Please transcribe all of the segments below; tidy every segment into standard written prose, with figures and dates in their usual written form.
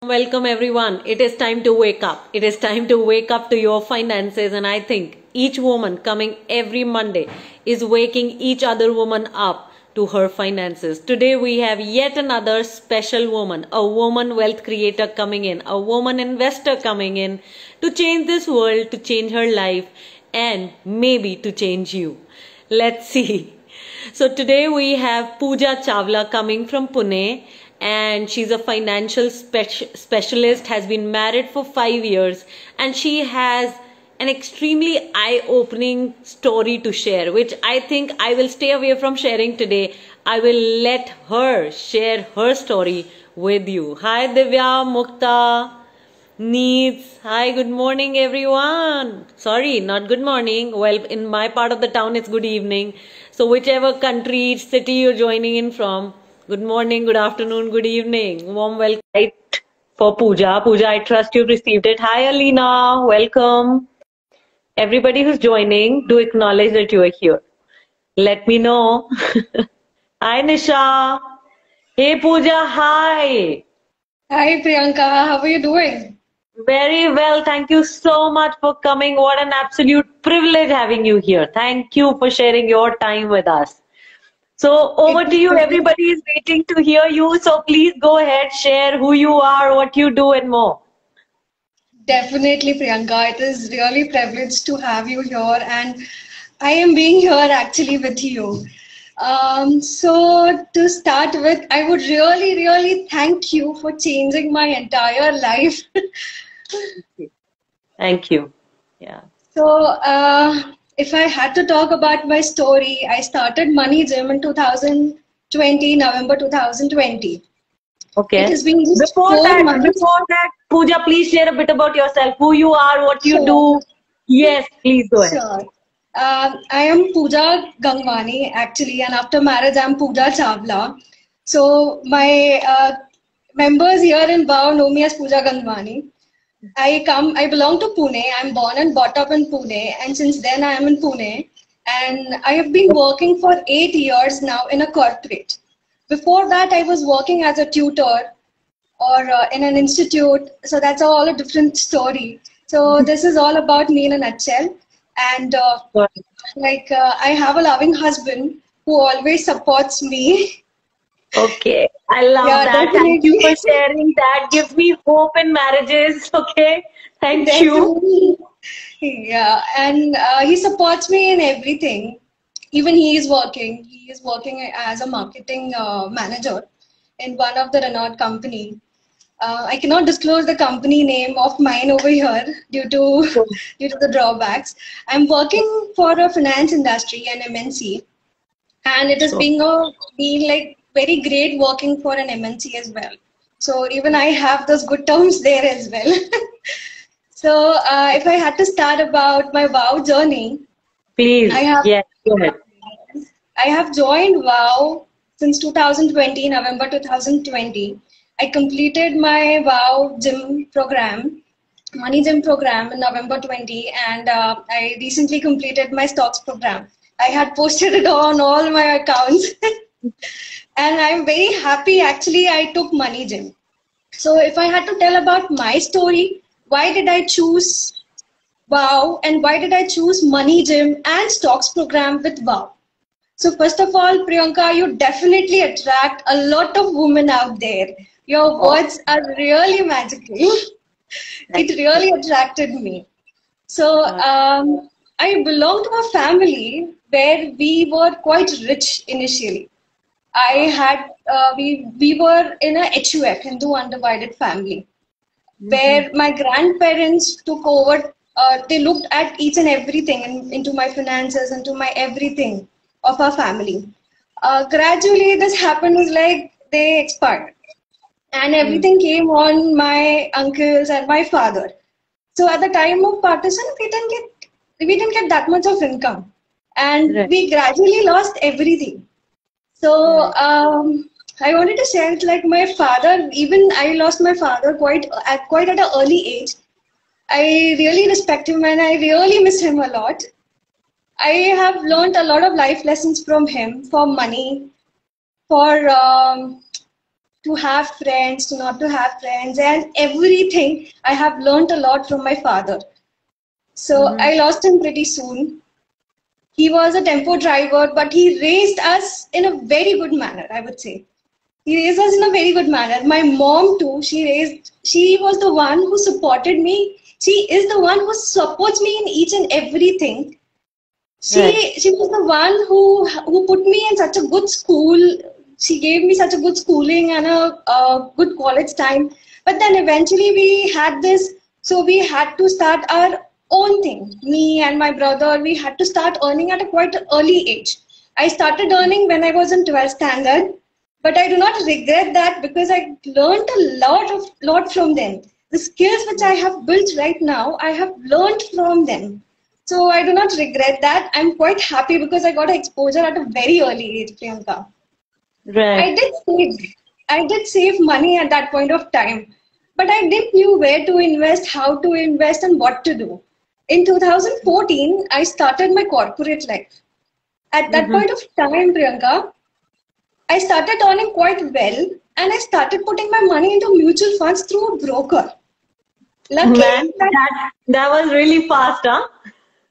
Welcome everyone. It is time to wake up. It is time to wake up to your finances, and I think each woman coming every Monday is waking each other woman up to her finances. Today we have yet another special woman, a woman wealth creator coming in, a woman investor coming in to change this world, to change her life, and maybe to change you. Let's see. So today we have Pooja Chawla coming from Pune, and she's a financial specialist, has been married for 5 years, and she has an extremely eye-opening story to share, which I think I will stay away from sharing today. I will let her share her story with you. Hi Divya, Mukta, Needs. Hi, good morning everyone. Sorry, not good morning. Well, in my part of the town it's good evening. So whichever country, city you're joining in from, good morning, good afternoon, good evening. Warm welcome for Pooja. Pooja, I trust you've received it. Hi Alina, welcome. Everybody who's joining, do acknowledge that you are here. Let me know. Hi Nisha. Hey Pooja, hi. Hi Priyanka, how are you doing? Very well. Thank you so much for coming. What an absolute privilege having you here. Thank you for sharing your time with us. So over to you. Everybody is waiting to hear you. So please go ahead, share who you are, what you do, and more. Definitely, Priyanka. It is really privileged to have you here, and I am being here actually with you. So to start with, I would really thank you for changing my entire life. Thank you. Yeah. So if I had to talk about my story, I started MoneyGym in 2020, November 2020. Okay. It has been just Before 4 months. Pooja, please share a bit about yourself, who you are, what you do. Yes, please go ahead. Sure. I am Pooja Gangwani actually, and after marriage, I'm Pooja Chawla. So my members here in Bao know me as Pooja Gangwani. I belong to Pune. I'm born and brought up in Pune, and since then I am in Pune. And I have been working for 8 years now in a corporate. Before that, I was working as a tutor or in an institute. So that's all a different story. So this is all about me in a nutshell. And I have a loving husband who always supports me. Okay, I love that. Definitely. Thank you for sharing. That gives me hope in marriages. Okay, thank you. Yeah, and he supports me in everything. Even he is working. He is working as a marketing manager in one of the renowned company. I cannot disclose the company name of mine over here due to the drawbacks. I'm working for a finance industry, an MNC, and it has been like very great working for an MNC as well. So even I have those good terms there as well. So if I had to start about my WOW journey, please. Yes, go ahead. I have joined WOW since 2020, November 2020. I completed my WOW gym program, MoneyGym program in November 20, and I recently completed my stocks program. I had posted it on all my accounts. And I'm very happy actually I took MoneyGym. So if I had to tell about my story, why did I choose WOW and why did I choose MoneyGym and stocks program with WOW? So first of all, Priyanka, you definitely attract a lot of women out there. Your words are really magical. It really attracted me. So I belong to a family where we were quite rich initially. We were in a HUF, Hindu undivided family, where my grandparents took over. They looked at each and everything into my finances, into my everything of our family. Gradually, this happened is like they expired, and everything came on my uncles and my father. So at the time of partition, we didn't get that much of income, and we gradually lost everything. So I wanted to share it like my father. Even I lost my father quite at an early age. I really respect him and I really miss him a lot. I have learned a lot of life lessons from him, for money, for to have friends, to not to have friends, and everything. I have learned a lot from my father. So I lost him pretty soon. He was a tempo driver, but he raised us in a very good manner, I would say. He raised us in a very good manner. My mom too, she was the one who supported me. She is the one who supports me in each and everything. She was the one who put me in such a good school. She gave me such a good schooling and a good college time. But then eventually we had this, so we had to start our own thing. Me and my brother, we had to start earning at a quite early age. I started earning when I was in 12th standard, but I do not regret that because I learned a lot from them. The skills which I have built right now, I have learned from them. So I do not regret that. I'm quite happy because I got exposure at a very early age, Priyanka. Right. I did save money at that point of time, but I didn't know where to invest, how to invest, and what to do. In 2014, I started my corporate life. At that point of time, Priyanka, I started earning quite well, and I started putting my money into mutual funds through a broker. Luckily, Man, that was really fast, huh?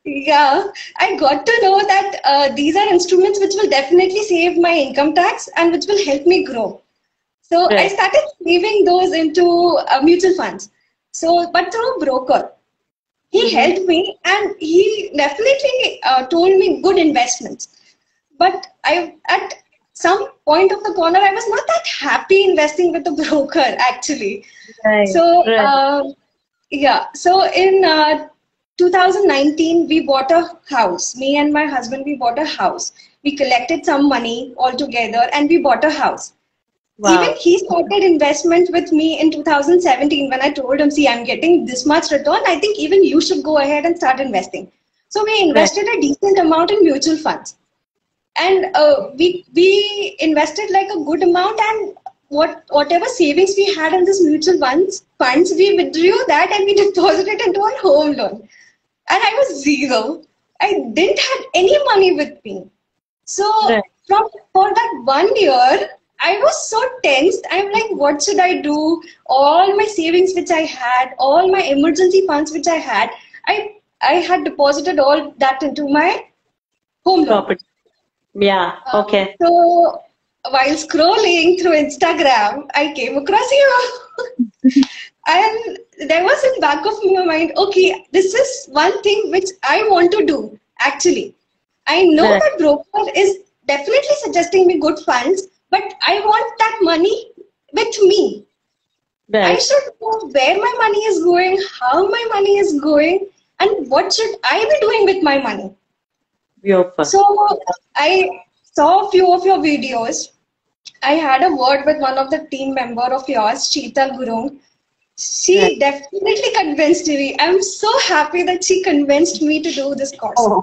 yeah, I got to know that these are instruments which will definitely save my income tax and which will help me grow. So I started saving those into mutual funds. So, but through a broker, he helped me and he definitely told me good investments. But at some point of the corner, I was not that happy investing with the broker actually. So, yeah. So in 2019, we bought a house. Me and my husband, we bought a house. We collected some money all together and we bought a house. Wow. Even he started investment with me in 2017 when I told him, see, I'm getting this much return. I think even you should go ahead and start investing. So we invested a decent amount in mutual funds. And we invested like a good amount, and whatever savings we had in this mutual funds, we withdrew that and we deposited into our home loan. And I was zero. I didn't have any money with me. So for that 1 year, I was so tensed. I'm like, what should I do? All my savings which I had, all my emergency funds which I had, I had deposited all that into my home loan. Yeah, okay. So while scrolling through Instagram, I came across you. And there was in back of my mind, okay, this is one thing which I want to do, actually. I know that broker is definitely suggesting me good funds, but I want that money with me. I should know where my money is going, how my money is going, and what should I be doing with my money. Beautiful. So I saw a few of your videos. I had a word with one of the team member of yours, Sheetal Gurung. She definitely convinced me. I'm so happy that she convinced me to do this course. Oh,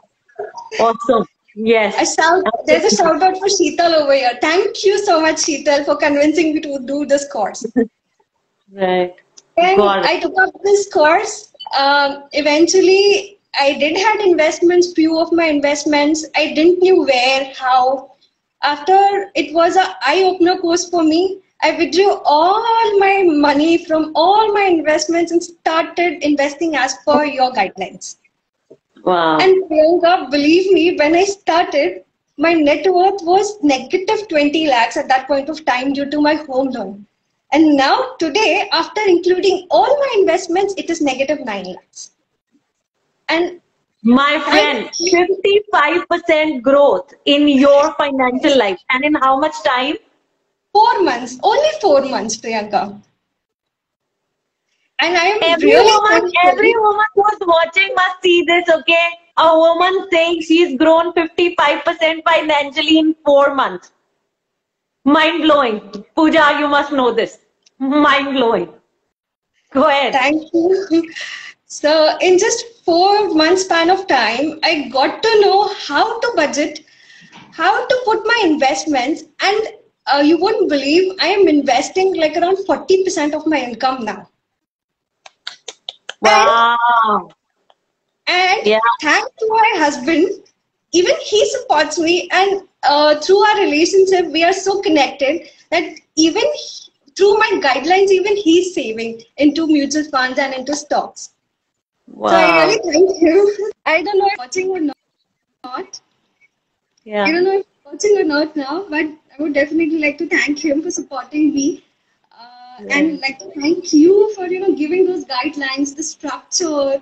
awesome. Yes. There's a shout out for Sheetal over here. Thank you so much, Sheetal, for convincing me to do this course. Right. And I took up this course. Eventually, I did have investments, few of my investments. I didn't know where, how. After it was an eye-opener course for me, I withdrew all my money from all my investments and started investing as per your guidelines. Wow. And Priyanka, believe me, when I started, my net worth was negative 20 lakhs at that point of time due to my home loan. And now today, after including all my investments, it is negative 9 lakhs. And my friend, 55% growth in your financial life. And in how much time? 4 months. Only 4 months, Priyanka. And I am every woman who's watching must see this, okay? A woman saying she's grown 55% financially in 4 months. Mind blowing. Pooja, you must know this. Mind blowing. Go ahead. Thank you. So in just 4 months span of time, I got to know how to budget, how to put my investments, and you wouldn't believe I am investing like around 40% of my income now. Wow. And thanks to my husband, even he supports me, and through our relationship, we are so connected that even through my guidelines, even he's saving into mutual funds and into stocks. So I Wow. really thank him. I don't know if watching or not. Yeah. I don't know if watching or not now, but I would definitely like to thank him for supporting me. And Right. like to thank you for giving those guidelines, the structure,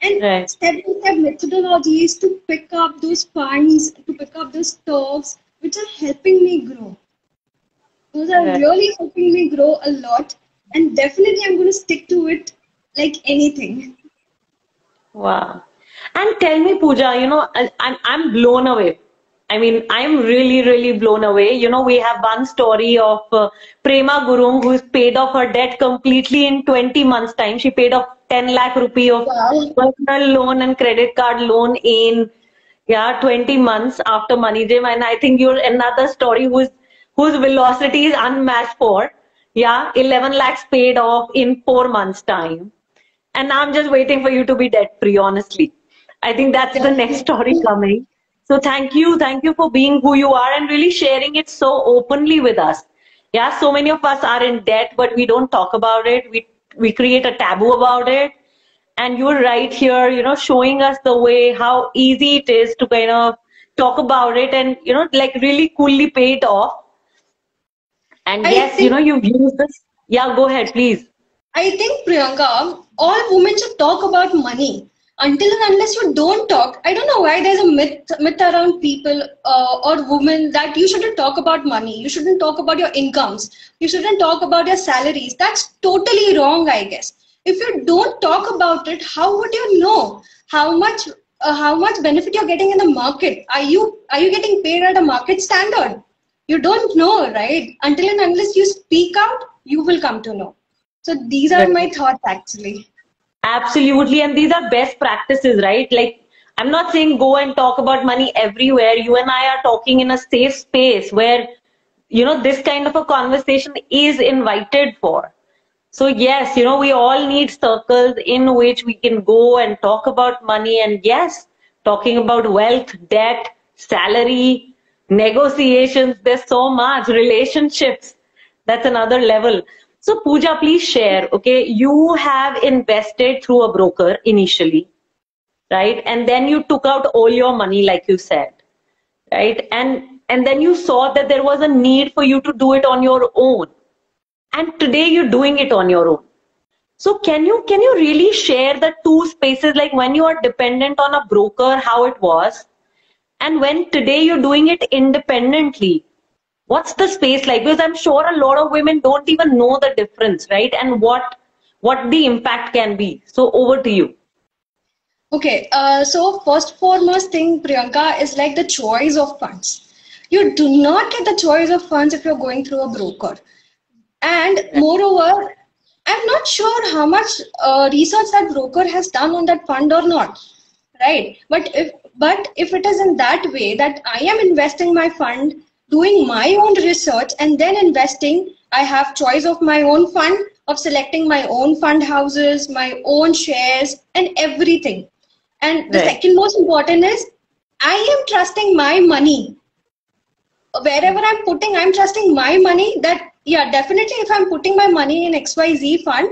and Right. step-by-step methodologies to pick up those funds, to pick up those stocks, which are helping me grow. Those are Right. really helping me grow a lot, and definitely I'm going to stick to it like anything. Wow. And tell me, Pooja, I'm blown away. I mean, I'm really, really blown away. We have one story of Prema Gurung who's paid off her debt completely in 20 months' time. She paid off 10 lakh rupee of Wow. personal loan and credit card loan in 20 months after MoneyGym. And I think you're another story whose velocity is unmatched for. 11 lakhs paid off in 4 months' time. And I'm just waiting for you to be debt free, honestly. I think that's the next story Definitely. coming. So thank you. Thank you for being who you are and really sharing it so openly with us. Yeah, so many of us are in debt, but we don't talk about it. We create a taboo about it. And you're right here, showing us the way how easy it is to kind of talk about it and, like really coolly pay it off. And I yes, think you've used this. Yeah, go ahead, please. I think, Priyanka, all women should talk about money. Until and unless you don't talk, I don't know why there's a myth around people or women that you shouldn't talk about money. You shouldn't talk about your incomes. You shouldn't talk about your salaries. That's totally wrong, I guess. If you don't talk about it, how would you know how much benefit you're getting in the market? Are you getting paid at a market standard? You don't know, right? Until and unless you speak out, you will come to know. So these are my thoughts actually. Absolutely. And these are best practices, right? Like, I'm not saying go and talk about money everywhere. You and I are talking in a safe space where, this kind of a conversation is invited for. So yes, we all need circles in which we can go and talk about money. And yes, talking about wealth, debt, salary, negotiations, there's so much, relationships. That's another level. So Pooja, please share, okay? You have invested through a broker initially, right? And then you took out all your money, like you said, right? And then you saw that there was a need for you to do it on your own. And today you're doing it on your own. So can you really share the two spaces, like when you are dependent on a broker, how it was, and when today you're doing it independently? What's the space like? Because I'm sure a lot of women don't even know the difference, right? And what the impact can be. So over to you. Okay, so first foremost thing, Priyanka, is like the choice of funds. You do not get the choice of funds if you're going through a broker. And moreover, I'm not sure how much research that broker has done on that fund or not, right? But if it is in that way that I am investing my fund, doing my own research and then investing, I have choice of my own fund, of selecting my own fund houses, my own shares, and everything. And the Right. second most important is I am trusting my money wherever I'm putting, I'm trusting my money that, yeah, definitely if I'm putting my money in XYZ fund,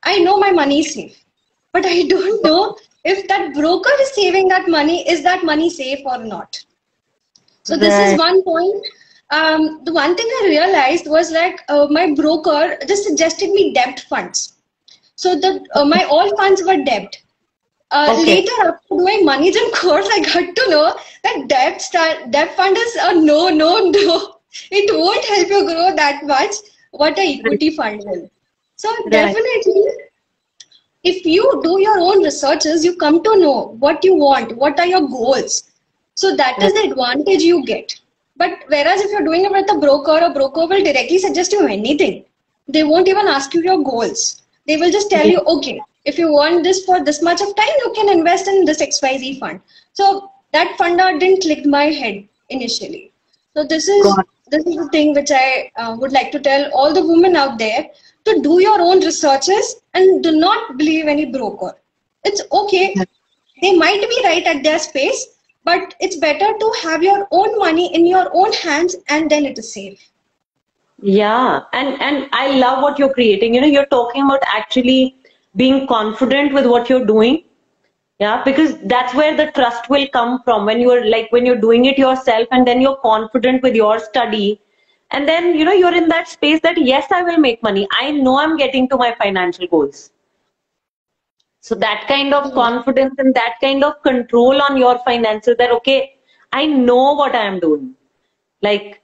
I know my money is safe. But I don't know if that broker is saving that money, is that money safe or not? So this is Right. one point. The one thing I realized was like my broker just suggested me debt funds. So my all funds were debt. Okay. Later, after doing MoneyGym course, I got to know that debt fund is a no, no, no. It won't help you grow that much. What a Right. equity fund will. So Right. definitely, if you do your own researches, you come to know what you want, what are your goals. So that is Right. the advantage you get. But whereas if you're doing it with a broker will directly suggest you anything. They won't even ask you your goals. They will just tell you, okay, if you want this for this much of time, you can invest in this XYZ fund. So that fund didn't click my head initially. So God. this is the thing which I would like to tell all the women out there to do your own researches and do not believe any broker. It's okay. They might be right at their space, but it's better to have your own money in your own hands and then it is safe. Yeah, and I love what you're creating. You know, you're talking about actually being confident with what you're doing. Yeah, because that's where the trust will come from, when you're like, when you're doing it yourself and then you're confident with your study. And then, you know, you're in that space that yes, I will make money. I know I'm getting to my financial goals. So that kind of Yeah. confidence and that kind of control on your finances, that okay, I know what I am doing. Like,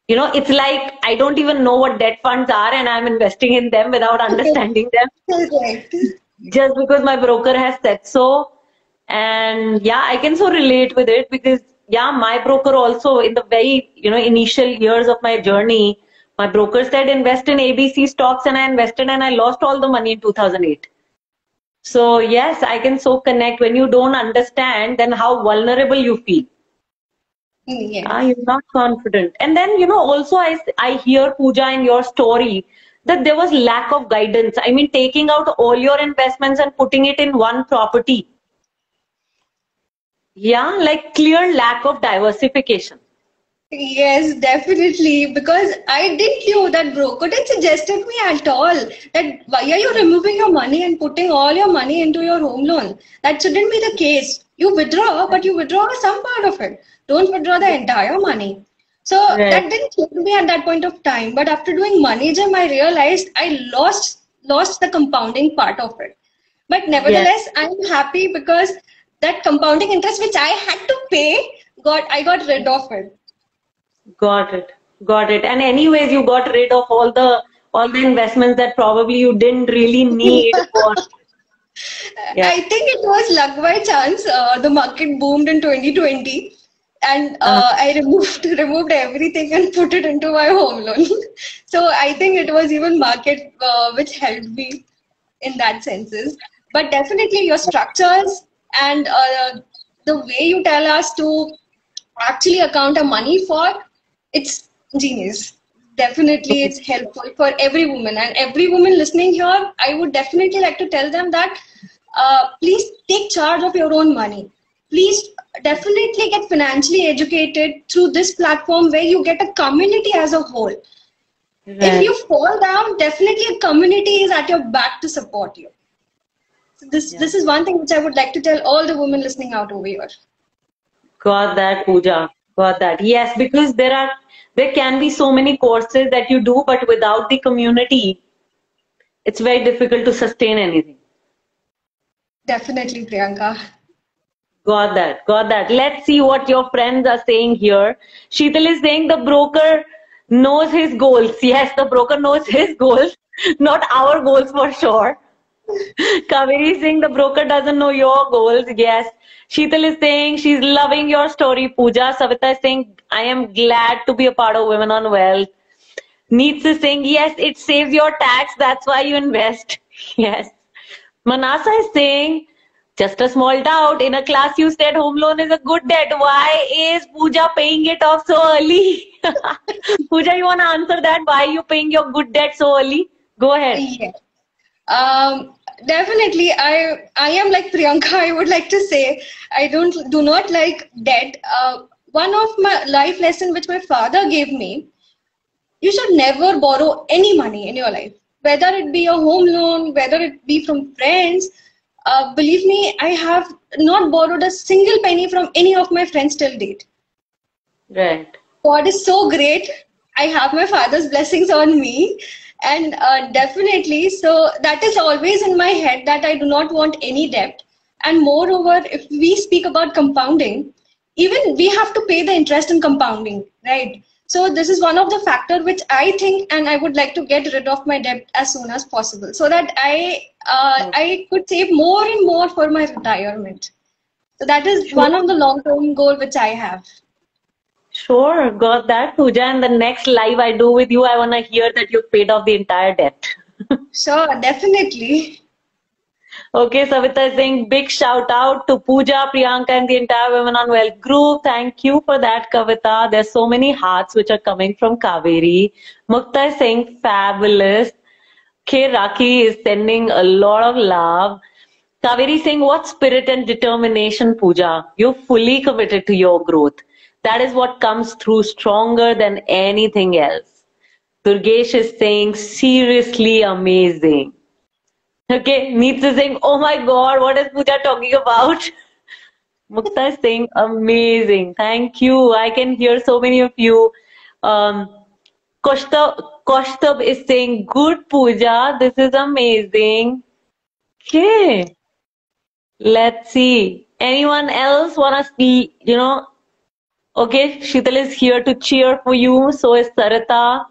you know, it's like I don't even know what debt funds are and I'm investing in them without understanding them, Correct. just because my broker has said so. And yeah, I can so relate with it, because yeah, my broker also, in the very, you know, initial years of my journey, my broker said invest in ABC stocks, and I invested and I lost all the money in 2008. So yes, I can so connect. When you don't understand, then how vulnerable you feel. Ah, Yes. you're not confident. And then, you know, also I hear, Pooja, in your story that there was lack of guidance. I mean, taking out all your investments and putting it in one property. Yeah, like clear lack of diversification. Yes, definitely. Because I didn't knew that broker didn't suggested me at all that why are you removing your money and putting all your money into your home loan? That shouldn't be the case. You withdraw, but you withdraw some part of it. Don't withdraw the entire money. So Right. that didn't click me at that point of time. But after doing money gym, I realized I lost the compounding part of it. But Yes. nevertheless, I'm happy because that compounding interest which I had to pay, I got rid of it. Got it. Got it. And anyways, you got rid of all the investments that probably you didn't really need for. Yeah. I think it was luck by chance. The market boomed in 2020, and Uh, I removed everything and put it into my home loan. So I think it was even market which helped me in that senses. But definitely your structures and the way you tell us to actually account a money for, it's genius. Definitely, it's helpful for every woman, and every woman listening here. I would definitely like to tell them that please take charge of your own money. Please definitely get financially educated through this platform where you get a community as a whole. If right. you fall down, definitely a community is at your back to support you. So Yeah. this is one thing which I would like to tell all the women listening out over here. Got that, Pooja. Got that. Yes, because there can be so many courses that you do, but without the community, it's very difficult to sustain anything. Definitely, Priyanka. Got that. Got that. Let's see what your friends are saying here. Sheetal is saying the broker knows his goals. Yes, the broker knows his goals, not our goals for sure. Kaveri is saying the broker doesn't know your goals. Yes. Sheetal is saying she's loving your story, Pooja. Savita is saying, I am glad to be a part of Women on Wealth. Neets is saying, yes, it saves your tax. That's why you invest. Yes. Manasa is saying, just a small doubt. In a class, you said home loan is a good debt. Why is Pooja paying it off so early? Pooja, you want to answer that? Why are you paying your good debt so early? Go ahead. Yeah. Definitely. I am like Priyanka. I would like to say I do not like debt. One of my life lesson which my father gave me: you should never borrow any money in your life, whether it be a home loan, whether it be from friends. Believe me, I have not borrowed a single penny from any of my friends till date. Right. God is so great. I have my father's blessings on me. And definitely, so that is always in my head that I do not want any debt. And moreover, if we speak about compounding, even we have to pay the interest in compounding, right? So this is one of the factor which I think, and I would like to get rid of my debt as soon as possible, so that I could save more and more for my retirement. So that is Sure. one of the long term goal which I have. Sure. Got that, Pooja. And the next live I do with you, I want to hear that you've paid off the entire debt. Sure, definitely. Okay, Savita is saying big shout out to Pooja, Priyanka, and the entire Women on Wealth group. Thank you for that, Kavita. There's so many hearts which are coming from Kaveri. Mukta is saying fabulous. K. Raki is sending a lot of love. Kaveri is saying, what spirit and determination, Pooja? You're fully committed to your growth. That is what comes through stronger than anything else. Durgesh is saying, seriously amazing. Okay, Neets is saying, oh my God, what is Pooja talking about? Mukta is saying, amazing. Thank you. I can hear so many of you. Kaushtab is saying, good Pooja, this is amazing. Okay, let's see. Anyone else wanna see, okay, Sheetal is here to cheer for you. So is Sarita,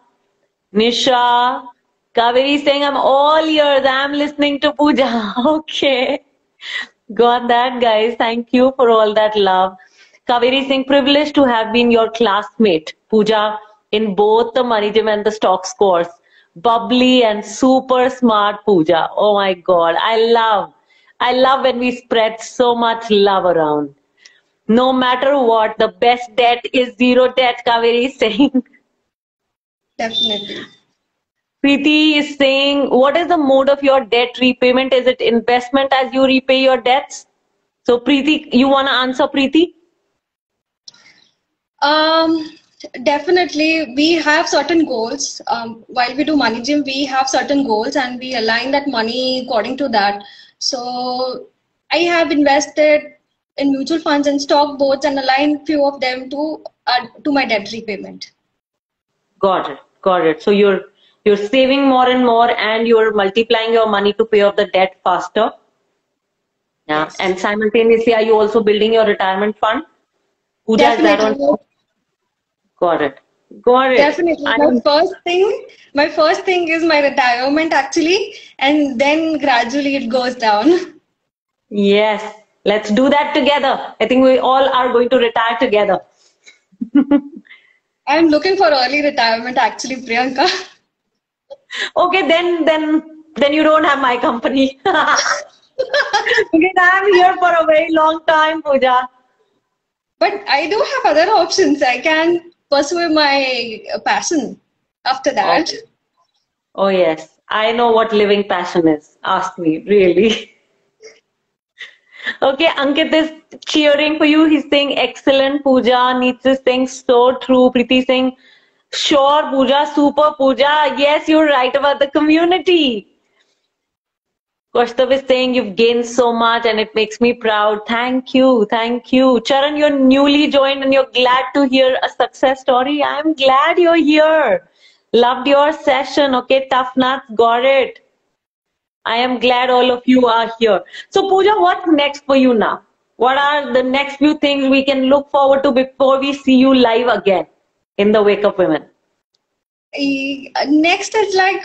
Nisha, Kaveri is saying, I'm all ears. I'm listening to Pooja. Okay. Got that, guys. Thank you for all that love. Kaveri Singh, privileged to have been your classmate, Pooja, in both the MoneyGym and the stock scores. Bubbly and super smart, Pooja. Oh my God. I love when we spread so much love around. No matter what, the best debt is zero debt, Kaveri is saying. Definitely. Preeti is saying, what is the mode of your debt repayment? Is it investment as you repay your debts? So Preeti, you want to answer, Preeti? Definitely, we have certain goals. While we do MoneyGym, we have certain goals and we align that money according to that. So I have invested in mutual funds and stock boards and aligned few of them to my debt repayment. Got it. Got it. So you're saving more and more and you're multiplying your money to pay off the debt faster. Yeah. Yes. And simultaneously, are you also building your retirement fund? Pooja, is that on? Got it. Got it. Definitely. My first thing is my retirement actually, and then gradually it goes down. Yes. Let's do that together. I think we all are going to retire together. I'm looking for early retirement actually, Priyanka. Okay, then you don't have my company. Because I'm here for a very long time, Pooja. But I do have other options. I can pursue my passion after that. Okay. Oh yes, I know what living passion is. Ask me, really. Okay, Ankit is cheering for you. He's saying excellent, Pooja. Neets is saying so true. Preeti is saying sure, Pooja, super Pooja. Yes, you're right about the community. Kaushtab is saying you've gained so much and it makes me proud. Thank you. Thank you. Charan, you're newly joined and you're glad to hear a success story. I'm glad you're here. Loved your session. Okay, tough nuts. Got it. I am glad all of you are here. So Pooja, what's next for you now? What are the next few things we can look forward to before we see you live again in the Wake Up Women? Next is like,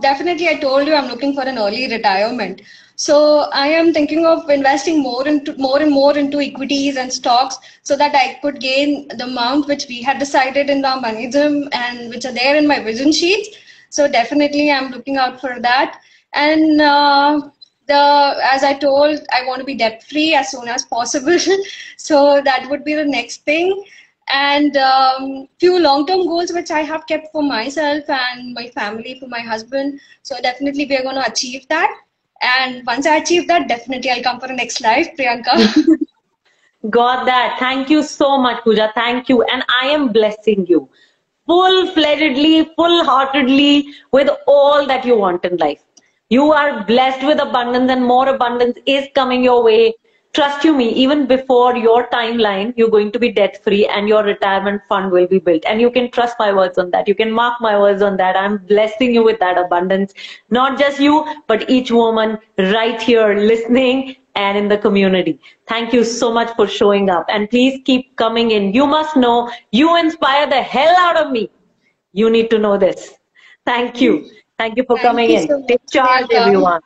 definitely I told you I'm looking for an early retirement. So I am thinking of investing more and more into equities and stocks so that I could gain the amount which we had decided in the MoneyGym and which are there in my vision sheets. So definitely I'm looking out for that. And as I told, I want to be debt free as soon as possible. So that would be the next thing. And few long-term goals which I have kept for myself and my family, for my husband. So definitely we are going to achieve that. And once I achieve that, definitely I'll come for the next live, Priyanka. Got that. Thank you so much, Pooja. Thank you. And I am blessing you full-fledgedly, full-heartedly with all that you want in life. You are blessed with abundance and more abundance is coming your way. Trust you me, even before your timeline, you're going to be debt free and your retirement fund will be built. And you can trust my words on that. You can mark my words on that. I'm blessing you with that abundance. Not just you, but each woman right here listening and in the community. Thank you so much for showing up. And please keep coming in. You must know you inspire the hell out of me. You need to know this. Thank you. Thank you for coming in. So take charge, everyone.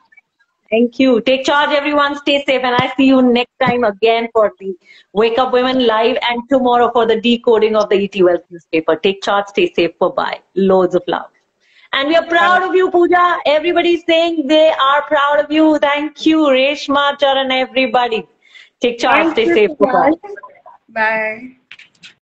Thank you. Take charge, everyone. Stay safe. And I see you next time again for the Wake Up Women Live and tomorrow for the decoding of the ET Wealth newspaper. Take charge. Stay safe. Bye-bye. Loads of love. And we are proud of you, Pooja. Everybody's saying they are proud of you. Thank you, Reshma, Charan, everybody. Take charge. Stay safe. Bye-bye. Bye.